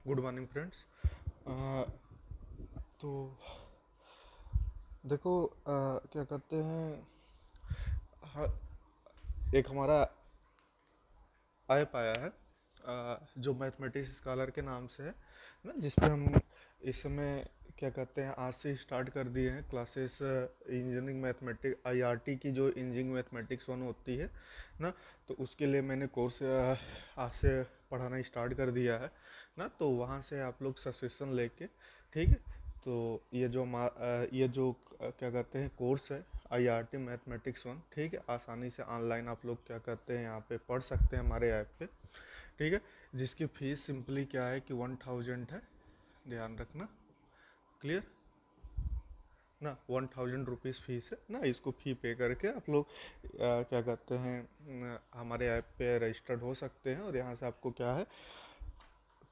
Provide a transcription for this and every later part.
Good morning friends. तो देखो, क्या कहते हैं, ह- एक हमारा ऐप आया है, जो मैथमेटिक्स स्कॉलर के नाम से है ना, जिसपे हम इस समय क्या कहते हैं आज से स्टार्ट कर दिए हैं क्लासेस। इंजीनियरिंग मैथमेटिक्स आईआरटी की जो इंजीनियरिंग मैथमेटिक्स वन होती है ना, तो उसके लिए मैंने कोर्स आज से पढ़ाना स्टार्ट कर दिया है ना। तो वहाँ से आप लोग सब्सक्रिप्शन लेके, ठीक है। तो ये जो क्या कहते हैं कोर्स है आईआरटी मैथमेटिक्स वन, ठीक है, आसानी से ऑनलाइन आप लोग क्या कहते हैं यहाँ पे पढ़ सकते हैं हमारे ऐप पे, ठीक है। जिसकी फीस सिंपली क्या है कि 1000 है, ध्यान रखना, क्लियर ना। 1000 रुपीज़ फीस है ना। इसको फ़ी पे करके आप लोग क्या कहते हैं हमारे ऐप पे रजिस्टर्ड हो सकते हैं, और यहाँ से आपको क्या है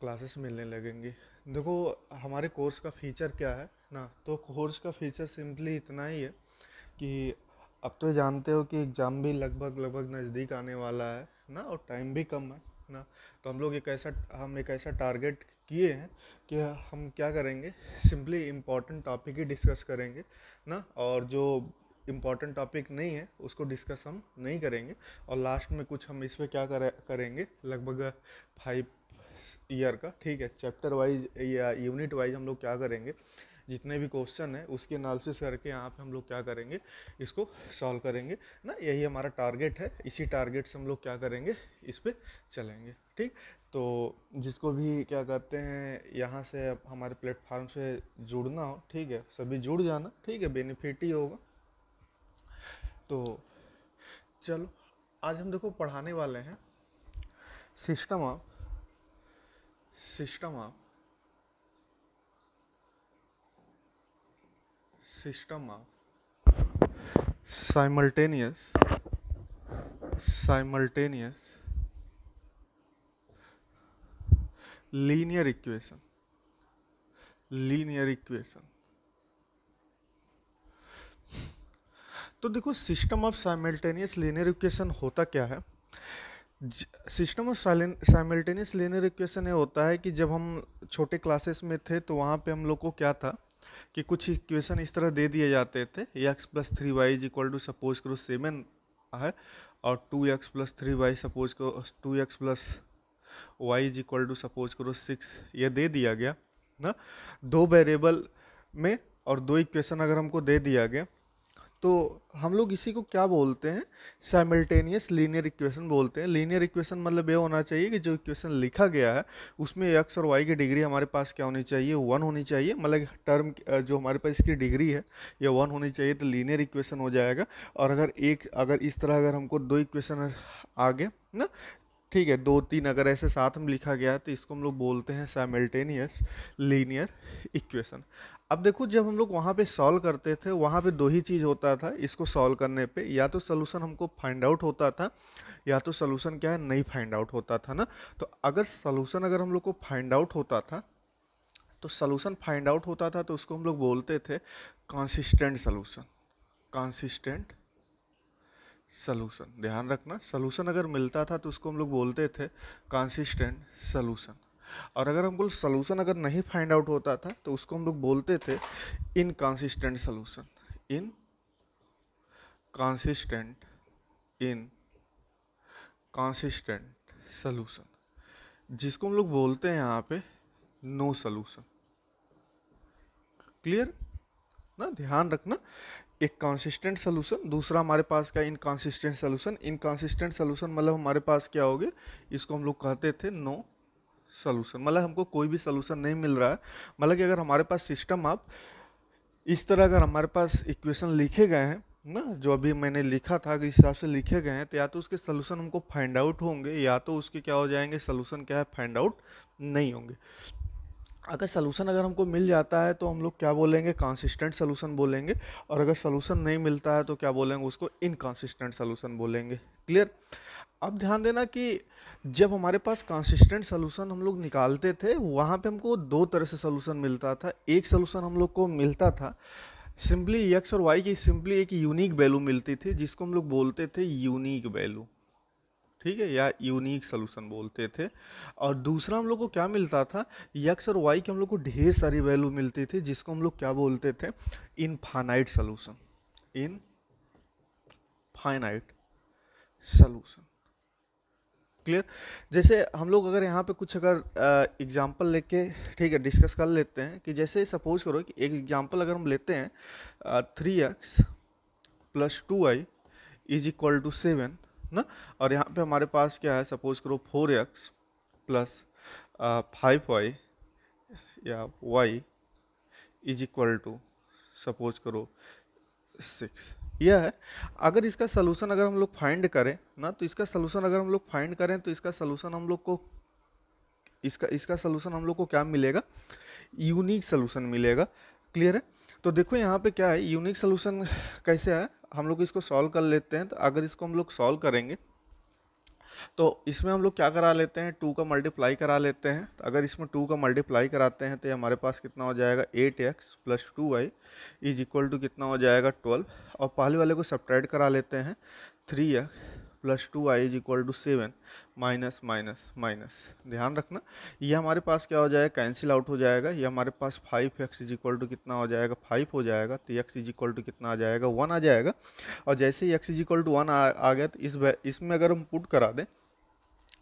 क्लासेस मिलने लगेंगी। देखो, हमारे कोर्स का फीचर क्या है ना, तो कोर्स का फीचर सिंपली इतना ही है कि अब तो जानते हो कि एग्ज़ाम भी लगभग लगभग नज़दीक आने वाला है ना, और टाइम भी कम है ना। तो हम एक ऐसा टारगेट किए हैं कि हम क्या करेंगे, सिंपली इम्पोर्टेंट टॉपिक ही डिस्कस करेंगे ना, और जो इम्पोर्टेंट टॉपिक नहीं है उसको डिस्कस हम नहीं करेंगे। और लास्ट में कुछ हम इस पे क्या करेंगे, लगभग 5 ईयर का, ठीक है, चैप्टर वाइज या यूनिट वाइज हम लोग क्या करेंगे, जितने भी क्वेश्चन है उसके एनालिसिस करके यहाँ पे हम लोग क्या करेंगे, इसको सॉल्व करेंगे ना। यही हमारा टारगेट है, इसी टारगेट से हम लोग क्या करेंगे, इस पे चलेंगे, ठीक। तो जिसको भी क्या कहते हैं यहाँ से अब हमारे प्लेटफार्म से जुड़ना हो, ठीक है, सभी जुड़ जाना, ठीक है, बेनिफिट ही होगा। तो चलो, आज हम देखो पढ़ाने वाले हैं system of system of system of simultaneous simultaneous linear equation linear equation. तो देखो, system of simultaneous linear equation होता क्या है। System of simultaneous linear equation ये होता है कि जब हम छोटे क्लासेस में थे तो वहाँ पे हम लोग को क्या था कि कुछ इक्वेशन इस तरह दे दिए जाते थे, x plus three y is equal to suppose करो 7 है, और 2x+3y सपोज करो 2x+y is equal to suppose करो 6, ये दे दिया गया ना, दो वेरिएबल में, और दो इक्वेशन अगर हमको दे दिया गया तो हम लोग इसी को क्या बोलते हैं, साइमल्टेनियस लीनियर इक्वेशन बोलते हैं। लीनियर इक्वेशन मतलब ये होना चाहिए कि जो इक्वेशन लिखा गया है उसमें एक्स और वाई की डिग्री हमारे पास क्या होनी चाहिए, 1 होनी चाहिए, मतलब टर्म जो हमारे पास इसकी डिग्री है ये 1 होनी चाहिए, तो लीनियर इक्वेशन हो जाएगा। और अगर इस तरह अगर हमको दो इक्वेशन आगे ना, ठीक है, दो तीन अगर ऐसे साथ में लिखा गया है तो इसको हम लोग बोलते हैं साइमल्टेनियस लीनियर इक्वेशन। अब देखो, जब हम लोग वहाँ पे सॉल्व करते थे वहाँ पे दो ही चीज़ होता था इसको सॉल्व करने पे, या तो सोल्यूशन हमको फाइंड आउट होता था, या तो सोल्यूशन क्या है नहीं फाइंड आउट होता था ना। तो अगर सोल्यूशन अगर हम लोग को फाइंड आउट होता था, तो सोल्यूशन फाइंड आउट होता था तो उसको हम लोग बोलते थे कंसिस्टेंट सोल्यूशन। कंसिस्टेंट सोल्यूशन, ध्यान रखना, सोल्यूशन अगर मिलता था तो उसको हम लोग बोलते थे कंसिस्टेंट सोल्यूशन। और अगर हमको सोल्यूशन अगर नहीं फाइंड आउट होता था तो उसको हम लोग बोलते थे inconsistent solution. In consistent in consistent solution, जिसको हम लोग बोलते हैं यहाँ पे नो सोल्यूशन। क्लियर ना, ध्यान रखना, एक कंसिस्टेंट सोल्यूशन, दूसरा हमारे पास का इनकंसिस्टेंट सोल्यूशन। इनकंसिस्टेंट सोल्यूशन मतलब हमारे पास क्या हो गए, इसको हम लोग कहते थे नो सोल्यूशन, मतलब हमको कोई भी सोल्यूशन नहीं मिल रहा है। मतलब कि अगर हमारे पास सिस्टम आप इस तरह अगर हमारे पास इक्वेशन लिखे गए हैं ना, जो अभी मैंने लिखा था कि इस हिसाब से लिखे गए हैं, तो या तो उसके सोल्यूशन हमको फाइंड आउट होंगे, या तो उसके क्या हो जाएंगे, सोल्यूशन क्या है फाइंड आउट नहीं होंगे। अगर सोल्यूशन अगर हमको मिल जाता है तो हम लोग क्या बोलेंगे, कंसिस्टेंट सोल्यूशन बोलेंगे, और अगर सोल्यूशन नहीं मिलता है तो क्या बोलेंगे, उसको इनकंसिस्टेंट सोल्यूशन बोलेंगे। क्लियर। अब ध्यान देना कि जब हमारे पास कंसिस्टेंट सोल्यूशन हम लोग निकालते थे वहाँ पे हमको दो तरह से सोल्यूशन मिलता था। एक सोल्यूशन हम लोग को मिलता था सिंपली एक्स और वाई की सिंपली एक यूनिक वैल्यू मिलती थी, जिसको हम लोग बोलते थे यूनिक वैल्यू, ठीक है, या यूनिक सोल्यूशन बोलते थे। और दूसरा हम लोग को क्या मिलता था, एक्स और वाई की हम लोग को ढेर सारी वैल्यू मिलती थी, जिसको हम लोग क्या बोलते थे, infinite solution, infinite solution. Clear. जैसे हम लोग अगर यहाँ पे कुछ अगर एग्जांपल लेके, ठीक है, डिस्कस कर लेते हैं कि जैसे सपोज करो कि एक एग्जांपल अगर हम लेते हैं 3x + 2y is equal to 7 ना, और यहाँ पे हमारे पास क्या है, सपोज करो 4x + 5y या y is equal to suppose करो 6। यह है। अगर इसका सलूशन अगर हम लोग फाइंड करें ना, तो इसका सलूशन अगर हम लोग फाइंड करें तो इसका सलूशन हम लोग को इसका सलूशन हम लोग को क्या मिलेगा, यूनिक सलूशन मिलेगा। क्लियर है। तो देखो यहाँ पे क्या है, यूनिक सलूशन कैसे है, हम लोग इसको सॉल्व कर लेते हैं। तो अगर इसको हम लोग सॉल्व करेंगे तो इसमें हम लोग क्या करा लेते हैं, 2 का मल्टीप्लाई करा लेते हैं। तो अगर इसमें 2 का मल्टीप्लाई कराते हैं तो ये हमारे पास कितना हो जाएगा, 8x + 2y is equal to कितना हो जाएगा, 12। और पहले वाले को सब्ट्रैक्ट करा लेते हैं, 3x + 2y is equal to 7 minus minus minus. ध्यान रखना ये हमारे पास क्या हो जाएगा, कैंसिल आउट हो जाएगा। ये हमारे पास 5x इज इक्वल टू कितना हो जाएगा, 5 हो जाएगा। तो x इज इक्वल टू कितना आ जाएगा, 1 आ जाएगा। और जैसे ही x इज इक्वल टू 1 आ गया तो इसमें अगर हम पुट करा दें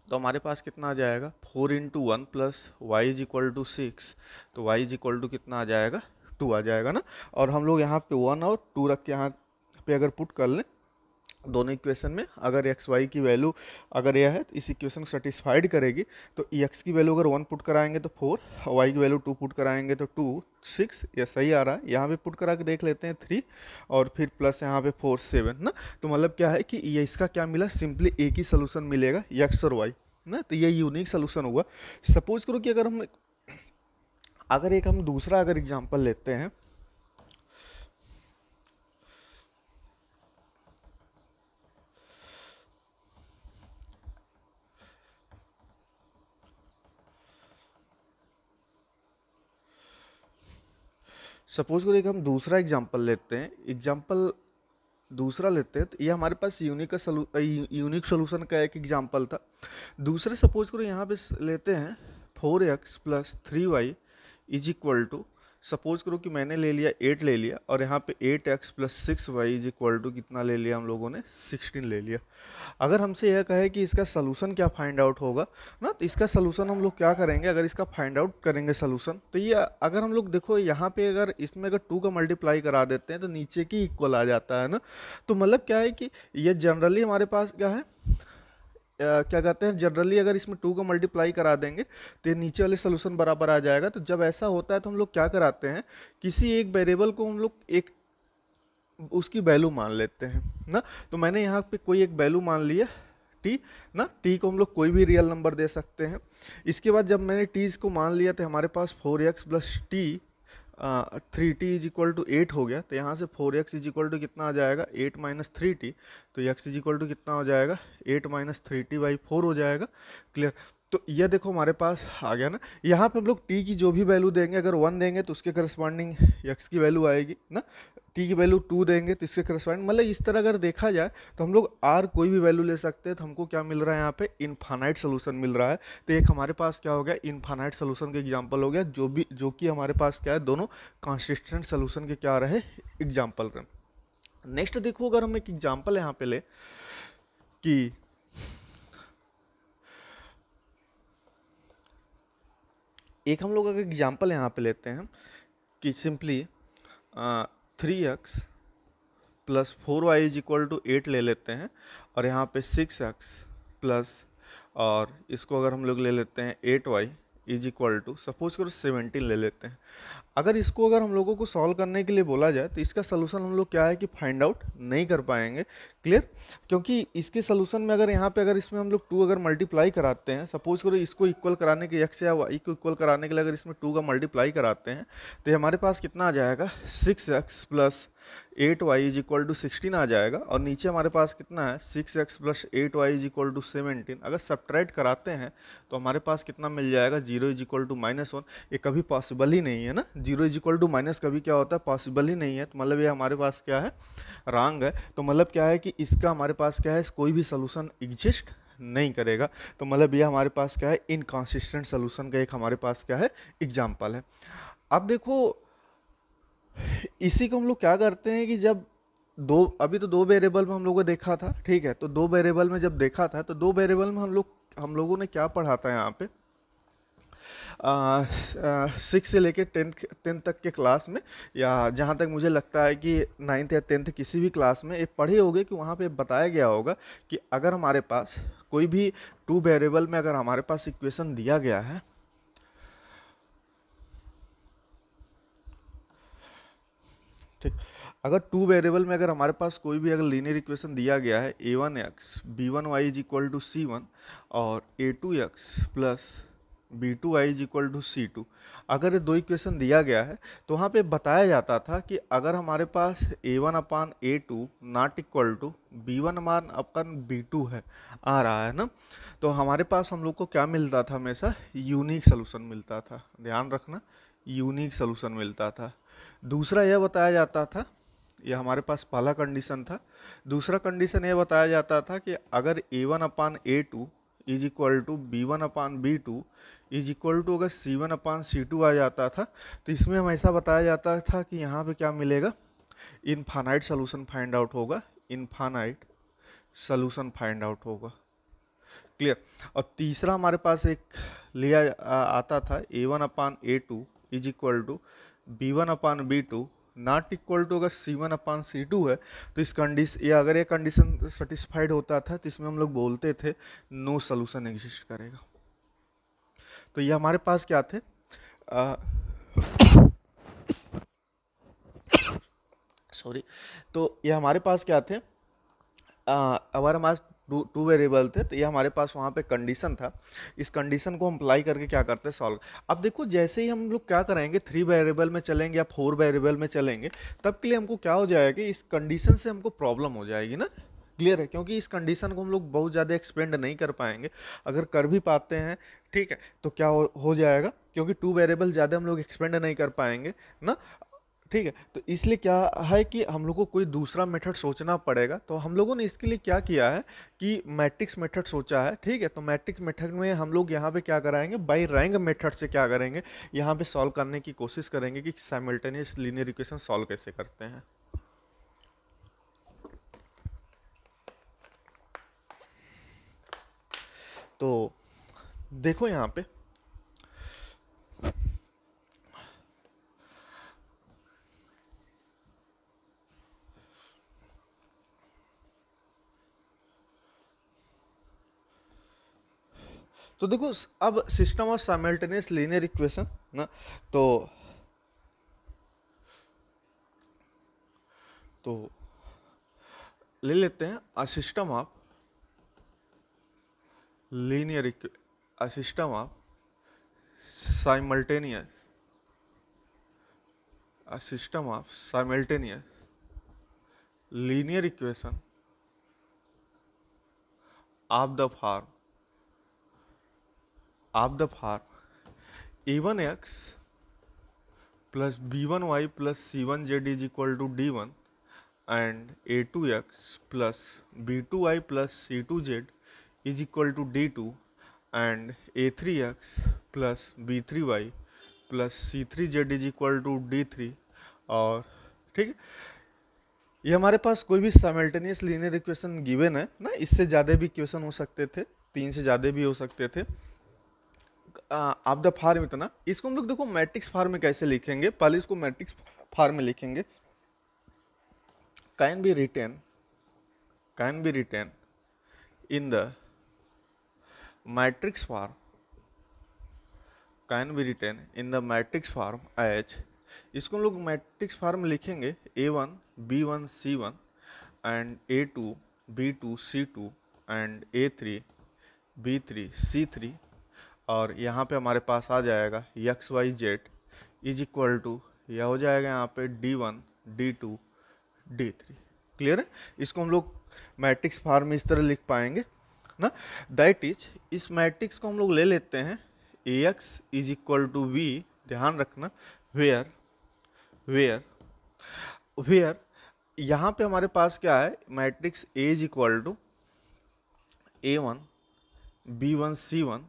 तो हमारे पास कितना आ जाएगा, 4 × 1 + y इज इक्वल टू 6। तो y इज इक्वल टू कितना आ जाएगा, 2 आ जाएगा ना। और हम लोग यहाँ पे 1 और 2 रख के यहाँ पे अगर पुट कर लें दोनों इक्वेशन में, अगर एक्स वाई की वैल्यू अगर यह है तो इस इक्वेशन को सेटिस्फाइड करेगी। तो एक्स की वैल्यू अगर 1 पुट कराएंगे तो 4, वाई की वैल्यू 2 पुट कराएंगे तो 2, 6, ये सही आ रहा है। यहाँ पे पुट करा के देख लेते हैं 3 और फिर प्लस यहाँ पे 4, 7 ना। तो मतलब क्या है कि ये इसका क्या मिला, सिंपली एक ही सोल्यूशन मिलेगा, एक्स और वाई ना। तो ये यूनिक सोल्यूशन हुआ। सपोज करो कि अगर एक हम दूसरा अगर एग्जाम्पल लेते हैं, सपोज करो एक हम दूसरा एग्जांपल लेते हैं, दूसरा लेते हैं। तो ये हमारे पास यूनिक सोल्यूशन का एक एग्जांपल था। दूसरा सपोज करो यहाँ पे लेते हैं 4x + 3y is equal to, suppose करो कि मैंने ले लिया 8 ले लिया, और यहाँ पे 8x + 6y is equal to कितना ले लिया हम लोगों ने, 16 ले लिया। अगर हमसे यह कहे कि इसका सलूशन क्या फाइंड आउट होगा ना, तो इसका सलूशन हम लोग क्या करेंगे, अगर इसका फाइंड आउट करेंगे सलूशन, तो ये अगर हम लोग देखो यहाँ पे अगर इसमें अगर 2 का मल्टीप्लाई करा देते हैं तो नीचे की इक्वल आ जाता है ना। तो मतलब क्या है कि ये जनरली हमारे पास क्या है, क्या कहते हैं, जनरली अगर इसमें 2 का मल्टीप्लाई करा देंगे तो ये नीचे वाले सोल्यूशन बराबर आ जाएगा। तो जब ऐसा होता है तो हम लोग क्या कराते हैं, किसी एक वेरिएबल को हम लोग एक उसकी वैल्यू मान लेते हैं ना। तो मैंने यहाँ पे कोई एक वैल्यू मान लिया t ना, t को हम लोग कोई भी रियल नंबर दे सकते हैं। इसके बाद जब मैंने t को मान लिया तो हमारे पास 4x + t 3t is equal to 8 हो गया। तो यहाँ से 4x इज इक्वल टू कितना आ जाएगा, 8 - 3t। तो x इज इक्वल टू कितना हो जाएगा, 8 - 3t/4 हो जाएगा। क्लियर। तो ये देखो हमारे पास आ गया ना। यहाँ पे हम लोग t की जो भी वैल्यू देंगे, अगर 1 देंगे तो उसके करस्पॉन्डिंग x की वैल्यू आएगी ना, t की वैल्यू 2 देंगे तो इसके करस्पॉन्डिंग, मतलब इस तरह अगर देखा जाए तो हम लोग r कोई भी वैल्यू ले सकते हैं। तो हमको क्या मिल रहा है, यहाँ पे इनफाइनाइट सोल्यूशन मिल रहा है। तो एक हमारे पास क्या हो गया, इनफाइनाइट सोल्यूशन का एग्जांपल हो गया, जो कि हमारे पास क्या है, दोनों कंसिस्टेंट सोल्यूशन के क्या रहे, एग्जांपल रहे। नेक्स्ट देखो, अगर हम एक एग्जांपल यहाँ पे ले कि एक हम लोग अगर एग्जांपल यहाँ पे लेते हैं कि simply 3x + 4y is equal to 8 ले लेते हैं, और यहाँ पे 6x प्लस, और इसको अगर हम लोग ले लेते हैं 8y is equal to suppose करो 17 ले लेते हैं। अगर इसको अगर हम लोगों को सॉल्व करने के लिए बोला जाए तो इसका सलूशन हम लोग क्या है कि फाइंड आउट नहीं कर पाएंगे। क्लियर। क्योंकि इसके सलूशन में अगर यहाँ पे अगर इसमें हम लोग 2 अगर मल्टीप्लाई कराते हैं, सपोज करो इसको इक्वल कराने के x या y को इक्वल कराने के लिए अगर इसमें 2 का मल्टीप्लाई कराते हैं तो हमारे पास कितना आ जाएगा, 6x + 8y is equal to 16 आ जाएगा। और नीचे हमारे पास कितना है, 6x + 8y is equal to 17। अगर सब्ट्रैक्ट कराते हैं तो हमारे पास कितना मिल जाएगा, 0 इज इक्वल टू -1। ये कभी पॉसिबल ही नहीं है ना, 0 इज इक्वल टू माइनस कभी क्या होता है, पॉसिबल ही नहीं है। तो मतलब ये हमारे पास क्या है, रॉन्ग है। तो मतलब क्या है कि इसका हमारे पास क्या है, कोई भी सोल्यूशन एग्जिस्ट नहीं करेगा। तो मतलब ये हमारे पास क्या है, इनकंसिस्टेंट सोल्यूशन का एक हमारे पास क्या है, एग्जाम्पल है। अब देखो इसी को हम लोग क्या करते हैं कि जब दो, अभी तो दो वेरिएबल में हम लोगों को देखा था, ठीक है, तो दो वेरिएबल में जब देखा था तो दो वेरिएबल में हम लोगों ने क्या पढ़ा था यहाँ पे, 6 से लेके टेंथ तक के क्लास में, या जहाँ तक मुझे लगता है कि नाइन्थ या टेंथ किसी भी क्लास में ये पढ़े होगे कि वहाँ पे बताया गया होगा कि अगर हमारे पास कोई भी टू वेरिएबल में अगर हमारे पास इक्वेशन दिया गया है, ठीक, अगर टू वेरिएबल में अगर हमारे पास कोई भी अगर लीनियर इक्वेशन दिया गया है a1x b1y is equal to c1 और a2x plus b2y is equal to c2, अगर ये दो इक्वेशन दिया गया है तो वहाँ पे बताया जाता था कि अगर हमारे पास a1 upon a2 not equal to b1 upon b2 है, आ रहा है ना, तो हमारे पास हम लोग को क्या मिलता था, हमेशा यूनिक सोल्यूशन मिलता था, ध्यान रखना, यूनिक सोल्यूशन मिलता था। दूसरा यह बताया जाता था, यह हमारे पास पहला कंडीशन था। दूसरा कंडीशन यह बताया जाता था कि अगर a1 upon a2 is equal to b1 upon b2 is equal to अगर c1 अपान c2 आ जाता था, तो इसमें हमेशा बताया जाता था कि यहाँ पे क्या मिलेगा, इनफाइनाइट सोल्यूशन फाइंड आउट होगा, इनफाइनाइट सोल्यूशन फाइंड आउट होगा। क्लियर। और तीसरा हमारे पास एक लिया आता था a1 upon a2 is equal to b1 upon b2 not equal to अगर c1 अपान c2 है, तो इस कंडीशन, या अगर ये कंडीशन सेटिस्फाइड होता था तो इसमें हम लोग बोलते थे नो सोल्यूशन एग्जिस्ट करेगा। तो ये हमारे पास क्या थे, सॉरी, तो ये हमारे पास क्या थे, अगर हमारे टू वेरिएबल थे तो ये हमारे पास वहाँ पे कंडीशन था। इस कंडीशन को हम अप्लाई करके क्या करते हैं, सॉल्व। अब देखो जैसे ही हम लोग क्या करेंगे, 3 वेरिएबल में चलेंगे या 4 वेरिएबल में चलेंगे, तब के लिए हमको क्या हो जाएगा, इस कंडीशन से हमको प्रॉब्लम हो जाएगी ना। क्लियर है, क्योंकि इस कंडीशन को हम लोग बहुत ज़्यादा एक्सपेंड नहीं कर पाएंगे, अगर कर भी पाते हैं, ठीक है, तो क्या हो जाएगा, क्योंकि 2 वेरिएबल ज़्यादा हम लोग एक्सपेंड नहीं कर पाएंगे ना, ठीक है। तो इसलिए क्या है कि हम लोग को कोई दूसरा मेथड सोचना पड़ेगा। तो हम लोगों ने इसके लिए क्या किया है कि मैट्रिक्स मेथड सोचा है, ठीक है। तो मैट्रिक्स मेथड में हम लोग यहाँ पे क्या कराएंगे, बाई रैंक मेथड से क्या करेंगे, यहाँ पे सॉल्व करने की कोशिश करेंगे कि साइमल्टेनियस लीनियर इक्वेशन सॉल्व कैसे करते हैं। तो देखो यहाँ पे तो देखो अब system of simultaneous linear equation ना, तो ले लेते हैं a system of linear a system of simultaneous a system of simultaneous linear equation of the form a1x plus b1y plus c1z is equal to d1 and a2x plus b2y plus c2z is equal to d2 and a3x plus b3y plus c3z is equal to d3। और ठीक है, ये हमारे पास कोई भी simultaneous linear equation given है ना, इससे ज़्यादा भी इक्वेशन हो सकते थे, 3 से ज़्यादा भी हो सकते थे। आप द फॉर्म इतना, इसको हम लोग देखो मैट्रिक्स फॉर्म में कैसे लिखेंगे, पहले इसको मैट्रिक्स फॉर्म में लिखेंगे। Can be written in the matrix form, can be written in the matrix form as, इसको हम लोग मैट्रिक्स फॉर्म में लिखेंगे a1 b1 c1 and a2 b2 c2 and a3 b3 c3, और यहाँ पे हमारे पास आ जाएगा x y z is equal to, यह हो जाएगा यहाँ पे d1 d2 d3। क्लियर है, इसको हम लोग मैट्रिक्स फॉर्म में इस तरह लिख पाएंगे ना। दैट इज, इस मैट्रिक्स को हम लोग ले लेते हैं ax is equal to v, ध्यान रखना, वेयर यहाँ पे हमारे पास क्या है, matrix a is equal to a1 B1 C1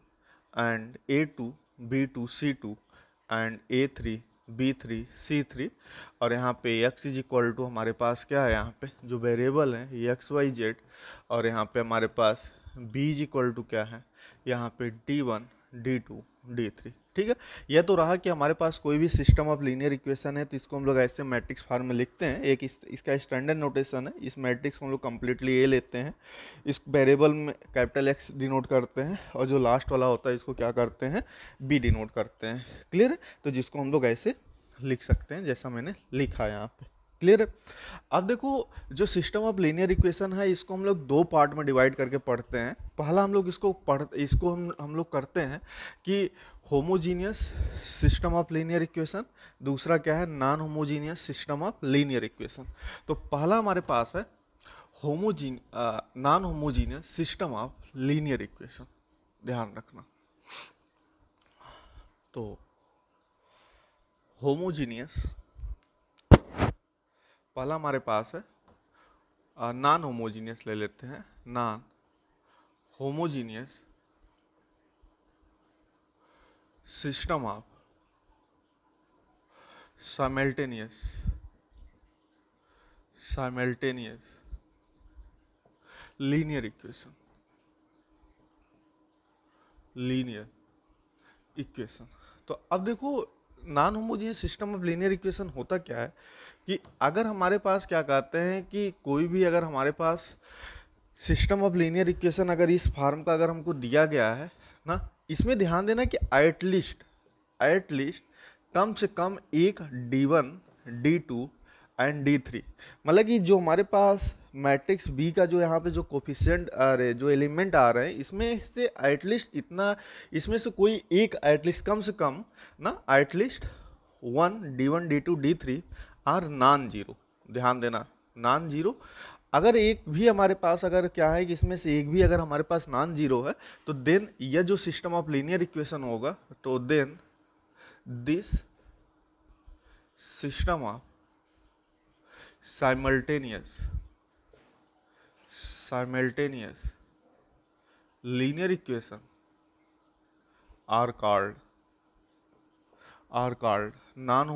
and A2 B2 C2 and A3 B3 C3 और यहाँ पे x इज इक्वल टू हमारे पास क्या है, यहाँ पे जो वेरिएबल है ये XYZ और यहाँ पे हमारे पास b इज इक्वल टू क्या है, यहाँ पे D1 D2 D3। ठीक है, यह तो रहा कि हमारे पास कोई भी सिस्टम ऑफ लीनियर इक्वेशन है तो इसको हम लोग ऐसे मैट्रिक्स फॉर्म में लिखते हैं। एक इसका स्टैंडर्ड नोटेशन है, इस मैट्रिक्स को हम लोग कम्प्लीटली ए लेते हैं, इस वेरिएबल में कैपिटल एक्स डिनोट करते हैं और जो लास्ट वाला होता है इसको क्या करते हैं, बी डिनोट करते हैं। क्लियर है, तो जिसको हम लोग ऐसे लिख सकते हैं जैसा मैंने लिखा है यहाँ पे। क्लियर है। अब देखो जो सिस्टम ऑफ लीनियर इक्वेशन है इसको हम लोग दो पार्ट में डिवाइड करके पढ़ते हैं। पहला हम लोग इसको हम लोग करते हैं कि homogeneous system of linear equation, दूसरा क्या है, non homogeneous system of linear equation. तो पहला हमारे पास है non homogeneous system of linear equation, ध्यान रखना। तो होमोजीनियस पहला हमारे पास है, नॉन होमोजीनियस ले लेते हैं, non homogeneous system of simultaneous linear equation, तो अब देखो non homogeneous system of linear equation होता क्या है कि अगर हमारे पास क्या कहते हैं कि कोई भी अगर हमारे पास सिस्टम ऑफ लीनियर इक्वेशन अगर इस फॉर्म का अगर हमको दिया गया है ना, इसमें ध्यान देना कि एटलीस्ट कम से कम एक D1 D2 एंड D3, मतलब कि जो हमारे पास मैट्रिक्स बी का जो यहाँ पे जो कोफिशिएंट आ रहे, जो एलिमेंट आ रहे हैं, इसमें से एटलीस्ट इतना, इसमें से कोई एक एटलीस्ट कम से कम ना, at least 1 D1 D2 D3 are non zero. ध्यान देना, नॉन जीरो। अगर एक भी हमारे पास अगर क्या है कि इसमें से एक भी अगर हमारे पास नॉन जीरो है तो देन यह जो सिस्टम ऑफ लीनियर इक्वेशन होगा, तो then this system of simultaneous linear equation are called non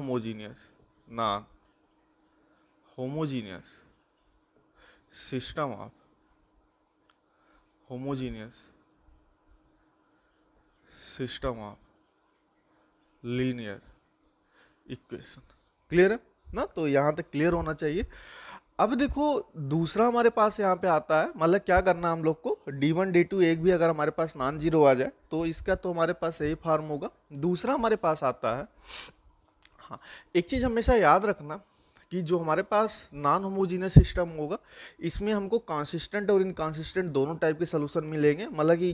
homogeneous system of linear equation. Clear है ना, तो यहाँ तक क्लियर होना चाहिए। अब देखो दूसरा हमारे पास यहाँ पे आता है, मतलब क्या करना हम लोग को, D1 D2 एक भी अगर हमारे पास नॉन जीरो आ जाए तो इसका तो हमारे पास यही फॉर्म होगा। दूसरा हमारे पास आता है, हाँ एक चीज हमेशा याद रखना कि जो हमारे पास नॉन होमोजीनियस सिस्टम होगा इसमें हमको कंसिस्टेंट और इनकंसिस्टेंट दोनों टाइप के सॉल्यूशन मिलेंगे। मतलब कि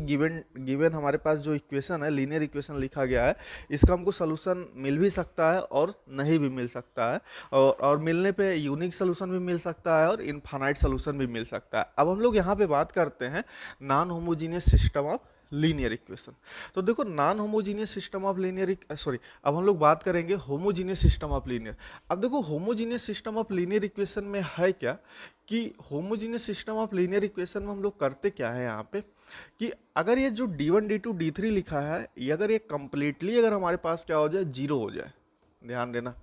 गिवन हमारे पास जो इक्वेशन है, लीनियर इक्वेशन लिखा गया है, इसका हमको सॉल्यूशन मिल भी सकता है और नहीं भी मिल सकता है, और मिलने पे यूनिक सॉल्यूशन भी मिल सकता है और इनफाइनाइट सॉल्यूशन भी मिल सकता है। अब हम लोग यहाँ पे बात करते हैं non homogeneous system of linear equation. तो देखो नॉन होमोजीनियस सिस्टम ऑफ अब हम लोग बात करेंगे होमोजीनियस सिस्टम ऑफ लीनियर। अब देखो homogeneous system of linear equation में है क्या कि homogeneous system of linear equation में हम लोग करते क्या है यहाँ पे कि अगर ये जो D1 D2 D3 लिखा है, ये अगर ये कंप्लीटली अगर हमारे पास क्या हो जाए, जीरो हो जाए। ध्यान देना,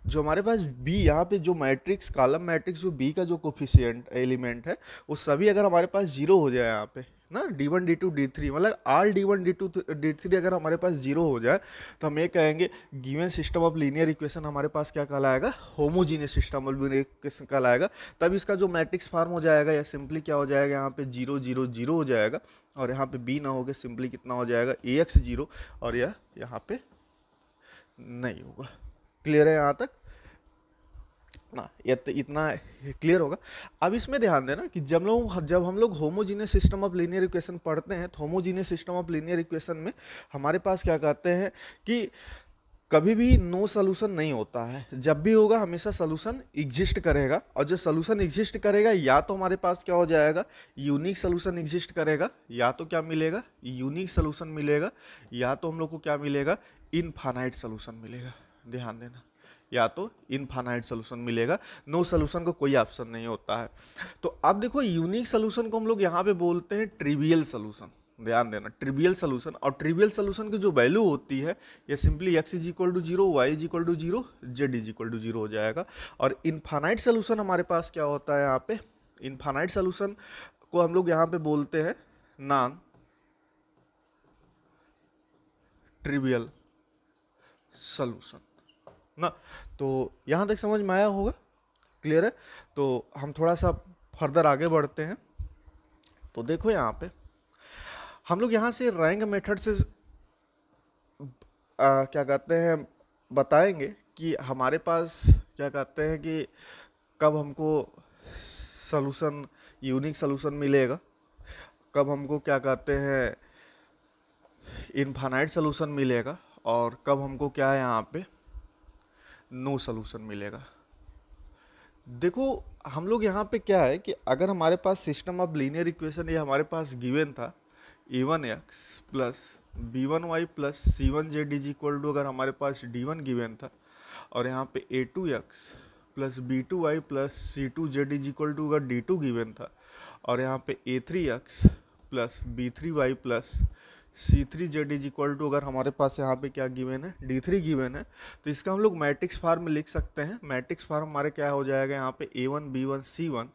जो हमारे पास बी यहाँ पे जो मैट्रिक्स कॉलम मैट्रिक्स जो बी का जो कोफिशिएंट एलिमेंट है वो सभी अगर हमारे पास जीरो हो जाए यहाँ पे ना, D1 D2 D3 मतलब ऑल D1 D2 D3 अगर हमारे पास जीरो हो जाए तो हम ये कहेंगे given system of linear equation हमारे पास क्या कहलाएगा, homogeneous system of linear equation कहलाएगा। तब इसका जो मैट्रिक्स फॉर्म हो जाएगा या सिंपली क्या हो जाएगा, यहाँ पे 0 0 0 हो जाएगा और यहाँ पे बी ना होगा, सिंपली कितना हो जाएगा AX 0 और यह यहाँ पे नहीं होगा। क्लियर है यहाँ तक ना, इतना क्लियर होगा। अब इसमें ध्यान देना कि जब हम लोग homogeneous system of linear equation पढ़ते हैं तो homogeneous system of linear equation में हमारे पास क्या कहते हैं कि कभी भी नो सॉल्यूशन नहीं होता है, जब भी होगा हमेशा सॉल्यूशन एग्जिस्ट करेगा। और जो सॉल्यूशन एग्जिस्ट करेगा या तो हमारे पास क्या हो जाएगा, यूनिक सॉल्यूशन एग्जिस्ट करेगा, या तो क्या मिलेगा, यूनिक सॉल्यूशन मिलेगा, या तो हम लोग को क्या मिलेगा, इनफाइनाइट सॉल्यूशन मिलेगा। ध्यान देना, या तो इनफाइनाइट सॉल्यूशन मिलेगा, नो सॉल्यूशन का कोई ऑप्शन नहीं होता है। तो अब देखो यूनिक सॉल्यूशन को हम लोग यहाँ पे बोलते हैं ट्रिवियल सॉल्यूशन। ध्यान देना, ट्रिवियल सोल्यूशन। और ट्रिवियल सोल्यूशन की जो वैल्यू होती है ये simply x is equal to 0, y is equal to 0, z is equal to 0 हो जाएगा। और इनफाइनाइट सोल्यूशन हमारे पास क्या होता है यहाँ पे, इनफाइनाइट सोल्यूशन को हम लोग यहाँ पे बोलते हैं नॉन ट्रिवियल सोल्यूशन ना। तो यहाँ तक समझ में आया होगा, क्लियर है। तो हम थोड़ा सा फर्दर आगे बढ़ते हैं। तो देखो यहाँ पे हम लोग यहाँ से रैंक मेथड से क्या कहते हैं बताएंगे कि हमारे पास क्या कहते हैं कि कब हमको सॉल्यूशन, यूनिक सॉल्यूशन मिलेगा, कब हमको क्या कहते हैं इनफाइनाइट सॉल्यूशन मिलेगा, और कब हमको क्या है यहाँ पे नो सॉल्यूशन मिलेगा। देखो हम लोग यहाँ पे क्या है कि अगर हमारे पास सिस्टम ऑफ लीनियर इक्वेशन ये हमारे पास गिवन था a1x plus b1y plus c1z is equal to, अगर हमारे पास d1 गिवन था, और यहाँ पे a2x plus b2y plus c2z is equal to अगर d2 गिवन था, और यहाँ पे a3x plus b3y plus c3z is equal to अगर हमारे पास यहाँ पे क्या गिवन है d3 गिवन है, तो इसका हम लोग मैट्रिक्स फार्म में लिख सकते हैं। मैट्रिक्स फार्म हमारे क्या हो जाएगा, यहाँ पे a1 b1 c1,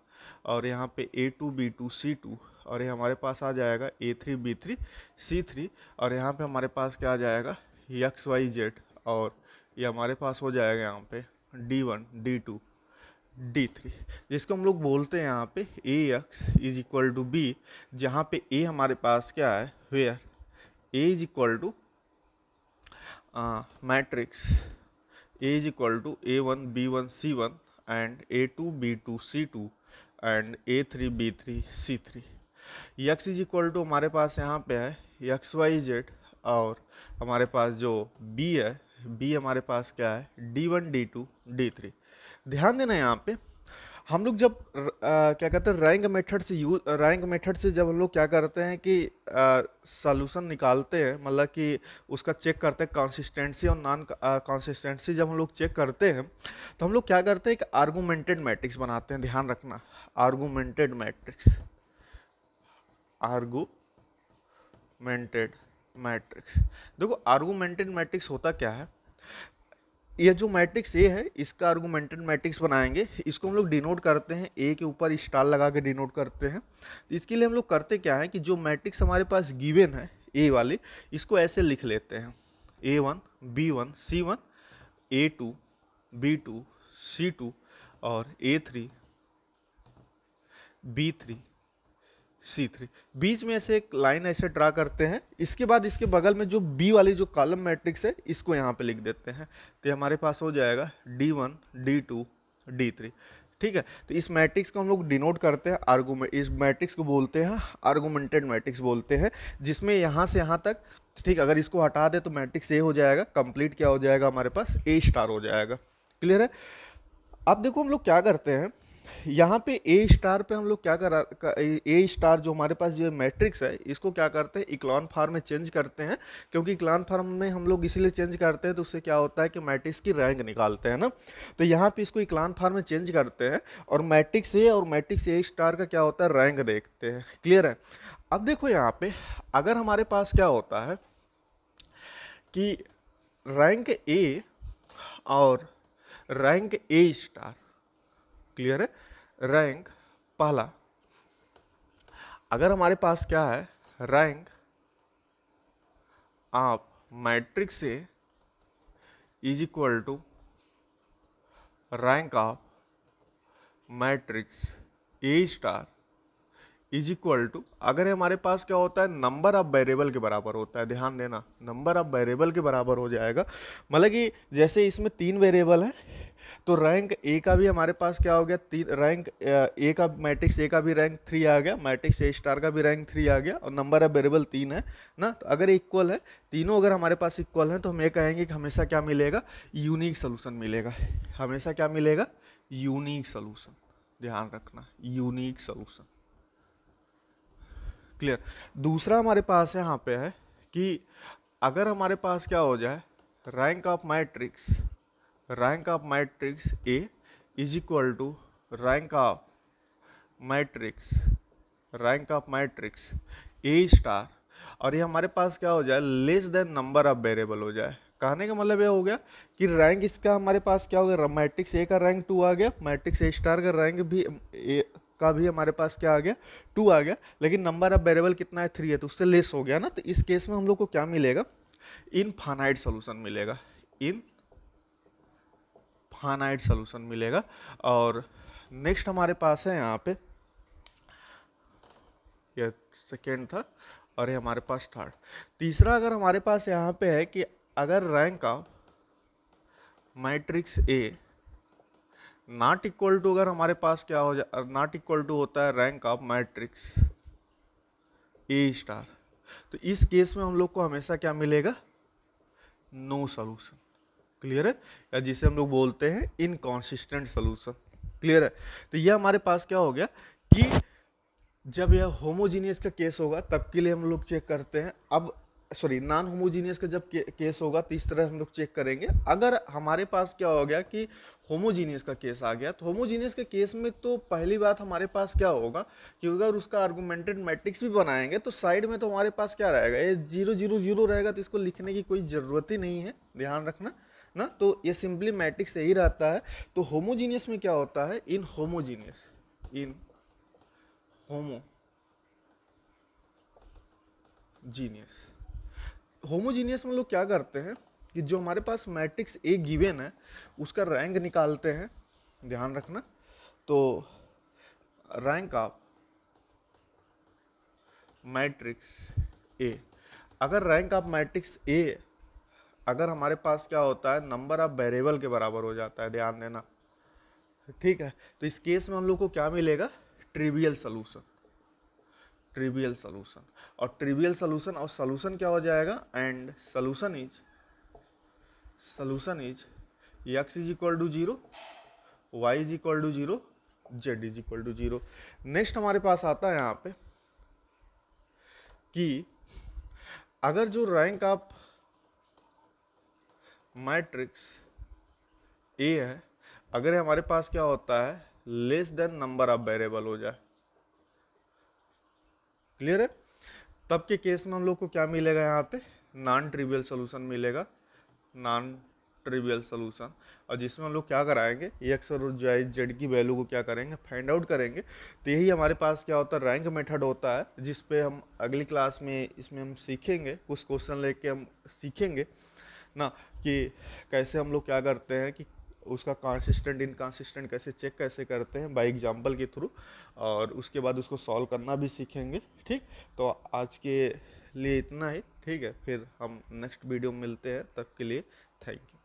और यहाँ पे a2 b2 c2, और ये हमारे पास आ जाएगा a3 b3 c3, और यहाँ पे हमारे पास क्या आ जाएगा x y z, और ये हमारे पास हो जाएगा यहाँ पे d1 d2 d3, जिसको हम लोग बोलते हैं यहाँ पे ax is equal to b, जहाँ पे a हमारे पास क्या है, where a is equal to matrix a is equal to a1 b1 c1 and a2 b2 c2 and a3 b3 c3। x is equal to हमारे पास यहाँ पे है x y z, और हमारे पास जो b है, b हमारे पास क्या है d1 d2 d3। ध्यान देना यहाँ पे हम लोग जब क्या कहते हैं रैंक मेथड से जब हम लोग क्या करते हैं कि सॉल्यूशन निकालते हैं, मतलब कि उसका चेक करते हैं कंसिस्टेंसी और नॉन कंसिस्टेंसी, जब हम लोग चेक करते हैं तो हम लोग क्या करते हैं, एक आर्गुमेंटेड मैट्रिक्स बनाते हैं। ध्यान रखना, आर्गुमेंटेड मैट्रिक्स, आर्गुमेंटेड मैट्रिक्स। देखो आर्गुमेंटेड मैट्रिक्स होता क्या है, ये जो मैट्रिक्स ए है इसका आर्गुमेंटेड मैट्रिक्स बनाएंगे, इसको हम लोग डिनोट करते हैं, ए के ऊपर स्टार लगा के डिनोट करते हैं। तो इसके लिए हम लोग करते क्या है कि जो मैट्रिक्स हमारे पास गिवन है ए वाली, इसको ऐसे लिख लेते हैं a1 b1 c1 a2 b2 c2 और a3 b3 C3, बीच में ऐसे एक लाइन ऐसे ड्रा करते हैं। इसके बाद इसके बगल में जो B वाली जो कॉलम मैट्रिक्स है इसको यहाँ पे लिख देते हैं, तो हमारे पास हो जाएगा D1 D2 D3। ठीक है, तो इस मैट्रिक्स को हम लोग डिनोट करते हैं इस मैट्रिक्स को बोलते हैं आर्गुमेंटेड मैट्रिक्स बोलते हैं, जिसमें यहाँ से यहाँ तक, ठीक, अगर इसको हटा दे तो मैट्रिक्स ए हो जाएगा, कंप्लीट क्या हो जाएगा हमारे पास A स्टार हो जाएगा। क्लियर है। अब देखो हम लोग क्या करते हैं, यहाँ पे ए स्टार पे हम लोग क्या ए स्टार जो हमारे पास जो मैट्रिक्स है इसको क्या करते हैं इक्लॉन फार्म में चेंज करते हैं, क्योंकि इक्लॉन फार्म में हम लोग इसीलिए चेंज करते हैं तो उससे क्या होता है कि मैट्रिक्स की रैंक निकालते हैं ना। तो यहाँ पे इसको इक्लॉन फार्म में चेंज करते हैं और मैट्रिक्स ए और मैट्रिक्स ए स्टार का क्या होता है रैंक देखते हैं। क्लियर है। अब देखो यहाँ पे अगर हमारे पास क्या होता है कि रैंक ए और रैंक ए स्टार, क्लियर है, रैंक पहला, अगर हमारे पास क्या है rank of matrix A is equal to rank of matrix A star is equal to, अगर हमारे पास क्या होता है नंबर ऑफ वेरिएबल के बराबर होता है। ध्यान देना, नंबर ऑफ वेरिएबल के बराबर हो जाएगा, मतलब कि जैसे इसमें 3 वेरिएबल है तो रैंक ए का भी हमारे पास क्या हो गया, रैंक ए का मैट्रिक्स ए का भी रैंक 3 आ गया, मैट्रिक्स ए स्टार का भी रैंक 3 आ गया, और नंबर ऑफ वेरिएबल 3 है ना। तो अगर इक्वल है, तीनों अगर हमारे पास इक्वल है तो हम ये कहेंगे कि हमेशा क्या मिलेगा, यूनिक सोल्यूशन मिलेगा। हमेशा क्या मिलेगा, यूनिक सोल्यूशन। ध्यान रखना, यूनिक सोल्यूशन। क्लियर। दूसरा हमारे पास यहाँ पे है कि अगर हमारे पास क्या हो जाए rank of matrix A is equal to rank of matrix A star और ये हमारे पास क्या हो जाए, less than number of variable हो जाए। कहने का मतलब ये हो गया कि रैंक इसका हमारे पास क्या हो गया, मैट्रिक्स ए का रैंक 2 आ गया, मैट्रिक्स ए स्टार का रैंक भी ए का भी हमारे पास क्या आ गया, 2 आ गया, लेकिन नंबर ऑफ वेरिएबल कितना है, 3 है, तो उससे लेस हो गया ना। तो इस केस में हम लोग को क्या मिलेगा, इनफाइनाइट सोल्यूशन मिलेगा, इनफाइनाइट सोल्यूशन मिलेगा। और नेक्स्ट हमारे पास है यहाँ पे, ये सेकेंड था और ये हमारे पास थर्ड। तीसरा अगर हमारे पास यहाँ पे है कि अगर rank of matrix A not equal to, अगर हमारे पास क्या हो जाए, नॉट इक्वल टू होता है rank of matrix A star, तो इस केस में हम लोग को हमेशा क्या मिलेगा, नो सोल्यूशन। क्लियर है, या जिसे हम लोग बोलते हैं इनकॉन्सिस्टेंट सोल्यूशन। क्लियर है, तो ये हमारे पास क्या हो गया कि जब यह होमोजीनियस का केस होगा तब के लिए हम लोग चेक करते हैं, अब सॉरी नॉन होमोजीनियस का जब केस होगा तो इस तरह हम लोग चेक करेंगे। अगर हमारे पास क्या हो गया कि होमोजीनियस का केस आ गया, तो होमोजीनियस के केस में तो पहली बात हमारे पास क्या होगा कि अगर उसका आर्गुमेंटेड मैट्रिक्स भी बनाएंगे तो साइड में तो हमारे पास क्या रहेगा, ये 0 0 0 रहेगा, तो इसको लिखने की कोई ज़रूरत ही नहीं है, ध्यान रखना ना। तो ये सिंपली मैट्रिक्स यही रहता है। तो होमोजीनियस में क्या होता है, इन होमोजीनियस होमोजीनियस में लोग क्या करते हैं कि जो हमारे पास मैट्रिक्स ए गिवन है उसका रैंक निकालते हैं, ध्यान रखना। तो रैंक ऑफ मैट्रिक्स ए, अगर रैंक ऑफ मैट्रिक्स ए अगर हमारे पास क्या होता है, नंबर ऑफ वेरिएबल के बराबर हो जाता है, ध्यान देना, ठीक है। तो इस केस में हम लोग को क्या मिलेगा, ट्रिवियल सोल्यूशन, ट्रिवियल सोल्यूशन। और ट्रिवियल सोल्यूशन और सोल्यूशन क्या हो जाएगा, and solution is x is equal to 0, y is equal to 0, z is equal to 0। Next हमारे पास आता है यहाँ पे कि अगर जो रैंक ऑफ मैट्रिक्स ए है, अगर हमारे पास क्या होता है, less than number of variable हो जाए, क्लियर है, तब के केस में हम लोग को क्या मिलेगा, यहाँ पे नॉन ट्रिवियल सोल्यूशन मिलेगा, नॉन ट्रिवियल सोल्यूशन। और जिसमें हम लोग क्या कराएंगे, एक्स और जेड की वैल्यू को क्या करेंगे, फाइंड आउट करेंगे। तो यही हमारे पास क्या होता है, रैंक मेथड होता है, जिस पे हम अगली क्लास में इसमें हम सीखेंगे, कुछ क्वेश्चन लेके हम सीखेंगे ना कि कैसे हम लोग क्या करते हैं कि उसका कंसिस्टेंट इनकंसिस्टेंट कैसे चेक कैसे करते हैं बाय एग्जांपल के थ्रू, और उसके बाद उसको सॉल्व करना भी सीखेंगे। ठीक, तो आज के लिए इतना ही, ठीक है, फिर हम नेक्स्ट वीडियो में मिलते हैं, तब के लिए थैंक यू।